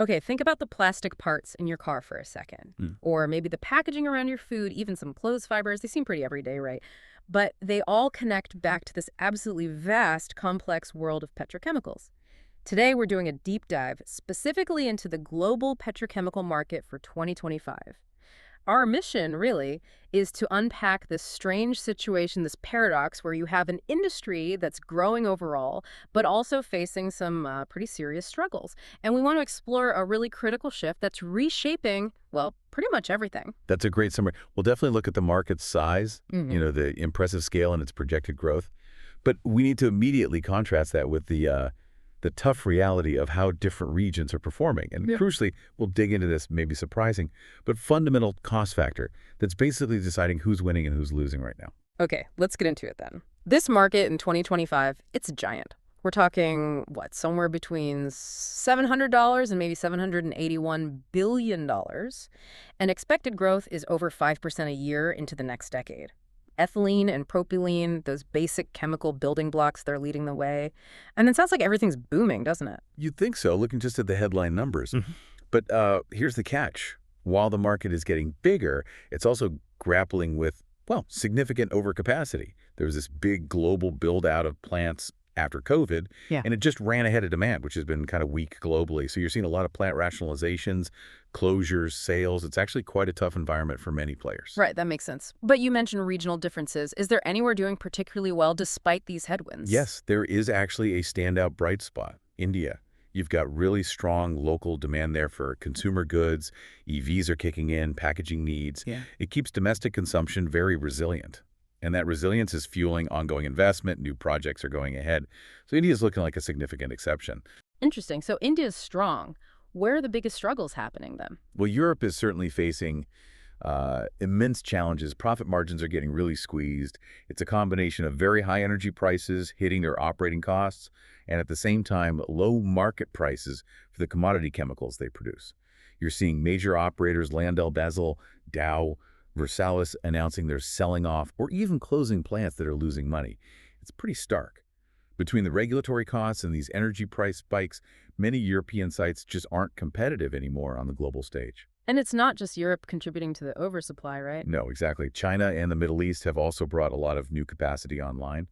Okay, think about the plastic parts in your car for a second. Mm. Or maybe the packaging around your food, even some clothes fibers. They seem pretty everyday, right? But they all connect back to this absolutely vast, complex world of petrochemicals. Today, we're doing a deep dive specifically into the global petrochemical market for 2025. Our mission, really, is to unpack this strange situation, this paradox where you have an industry that's growing overall, but also facing some pretty serious struggles. And we want to explore a really critical shift that's reshaping, well, pretty much everything. That's a great summary. We'll definitely look at the market size, Hmm. the impressive scale and its projected growth. But we need to immediately contrast that with the tough reality of how different regions are performing. And Yeah. crucially, we'll dig into this, maybe surprising, but fundamental cost factor that's basically deciding who's winning and who's losing right now. Okay, let's get into it then. This market in 2025, it's a giant. We're talking, what, somewhere between $700 and maybe $781 billion dollars. And expected growth is over 5% a year into the next decade. Ethylene and propylene, those basic chemical building blocks, they're leading the way. And it sounds like everything's booming, doesn't it? You'd think so, looking just at the headline numbers. But here's the catch. While the market is getting bigger, it's also grappling with, well, significant overcapacity. There was this big global build-out of plants after COVID, Yeah. and it just ran ahead of demand, which has been kind of weak globally. So you're seeing a lot of plant rationalizations, closures, sales. It's actually quite a tough environment for many players. Right, that makes sense. But you mentioned regional differences. Is there anywhere doing particularly well despite these headwinds? Yes, there is actually a standout bright spot, India. You've got really strong local demand there for consumer goods. EVs are kicking in, packaging needs. Yeah. It keeps domestic consumption very resilient. And that resilience is fueling ongoing investment. New projects are going ahead. So India is looking like a significant exception. Interesting. So India's strong. Where are the biggest struggles happening then? Well, Europe is certainly facing immense challenges. Profit margins are getting really squeezed. It's a combination of very high energy prices hitting their operating costs, and at the same time, low market prices for the commodity chemicals they produce. You're seeing major operators, LyondellBasell, Dow, Versalis announcing they're selling off or even closing plants that are losing money. It's pretty stark. Between the regulatory costs and these energy price spikes, many European sites just aren't competitive anymore on the global stage. And it's not just Europe contributing to the oversupply, right? No, exactly. China and the Middle East have also brought a lot of new capacity online.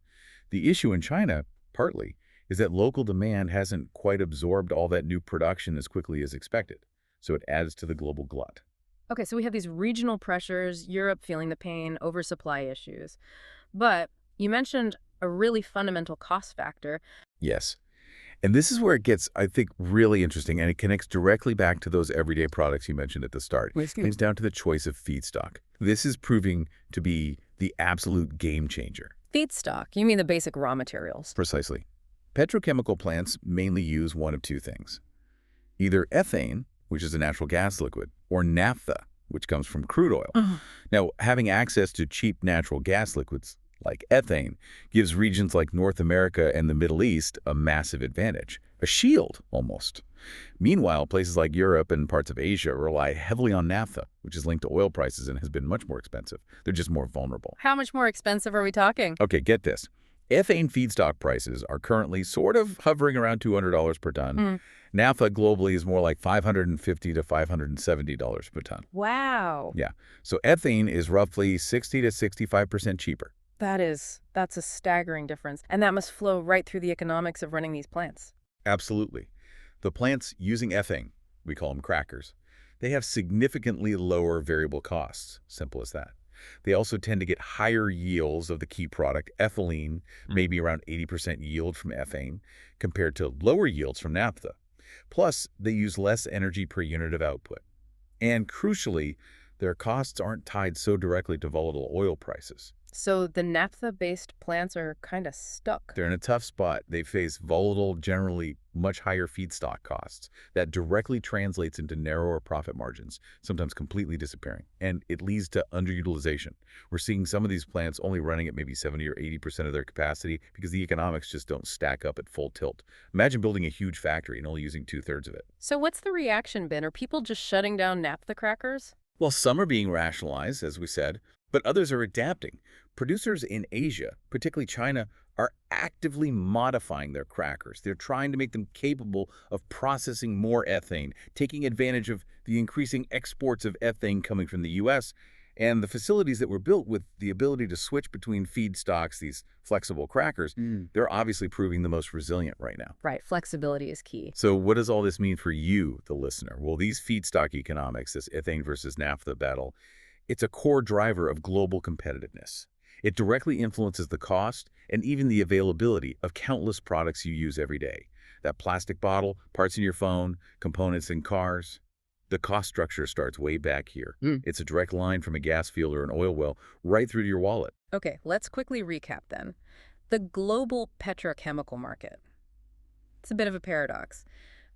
The issue in China, partly, is that local demand hasn't quite absorbed all that new production as quickly as expected, so it adds to the global glut. Okay, so we have these regional pressures, Europe feeling the pain, oversupply issues. But you mentioned a really fundamental cost factor. Yes. And this is where it gets, I think, really interesting, and it connects directly back to those everyday products you mentioned at the start. It comes down to the choice of feedstock. This is proving to be the absolute game changer. Feedstock, you mean the basic raw materials. Precisely. Petrochemical plants mainly use one of two things. Either ethane, which is a natural gas liquid, or naphtha, which comes from crude oil. Now, having access to cheap natural gas liquids like ethane gives regions like North America and the Middle East a massive advantage, a shield almost. Meanwhile, places like Europe and parts of Asia rely heavily on naphtha, which is linked to oil prices and has been much more expensive. They're just more vulnerable. How much more expensive are we talking? Okay, get this. Ethane feedstock prices are currently sort of hovering around $200 per ton. Naphtha globally is more like $550 to $570 per ton. Wow. Yeah, so ethane is roughly 60 to 65% cheaper. That's a staggering difference. And that must flow right through the economics of running these plants. Absolutely. The plants using ethane, we call them crackers, they have significantly lower variable costs. Simple as that. They also tend to get higher yields of the key product, ethylene, maybe around 80% yield from ethane, compared to lower yields from naphtha. Plus, they use less energy per unit of output. And crucially, their costs aren't tied so directly to volatile oil prices. So the naphtha-based plants are kind of stuck. They're in a tough spot. They face volatile, generally much higher feedstock costs. That directly translates into narrower profit margins, sometimes completely disappearing. And it leads to underutilization. We're seeing some of these plants only running at maybe 70 or 80% of their capacity because the economics just don't stack up at full tilt. Imagine building a huge factory and only using 2/3 of it. So what's the reaction been? Are people just shutting down naphtha crackers? Well, some are being rationalized, as we said, but others are adapting. Producers in Asia, particularly China, are actively modifying their crackers. They're trying to make them capable of processing more ethane, taking advantage of the increasing exports of ethane coming from the U.S., and the facilities that were built with the ability to switch between feedstocks, these flexible crackers, they're obviously proving the most resilient right now. Right, flexibility is key. So what does all this mean for you, the listener? Well, these feedstock economics, this ethane versus naphtha battle, it's a core driver of global competitiveness. It directly influences the cost and even the availability of countless products you use every day. That plastic bottle, parts in your phone, components in cars. The cost structure starts way back here. It's a direct line from a gas field or an oil well right through to your wallet. Okay, let's quickly recap then. The global petrochemical market. It's a bit of a paradox.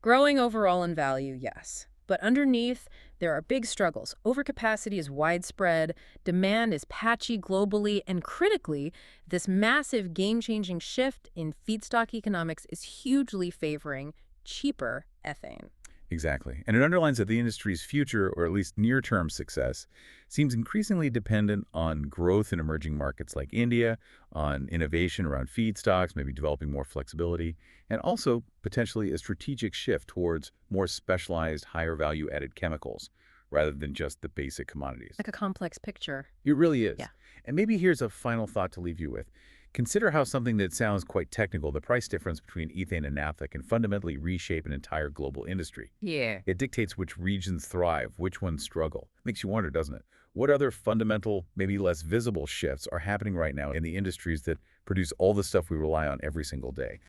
Growing overall in value, yes. But underneath, there are big struggles. Overcapacity is widespread, demand is patchy globally, and critically, this massive game-changing shift in feedstock economics is hugely favoring cheaper ethane. Exactly. And it underlines that the industry's future, or at least near-term success, seems increasingly dependent on growth in emerging markets like India, on innovation around feedstocks, maybe developing more flexibility, and also potentially a strategic shift towards more specialized, higher value-added chemicals, rather than just the basic commodities. Like a complex picture. It really is. Yeah. And maybe here's a final thought to leave you with. Consider how something that sounds quite technical, the price difference between ethane and naphtha, can fundamentally reshape an entire global industry. Yeah. It dictates which regions thrive, which ones struggle. Makes you wonder, doesn't it? What other fundamental, maybe less visible shifts are happening right now in the industries that produce all the stuff we rely on every single day?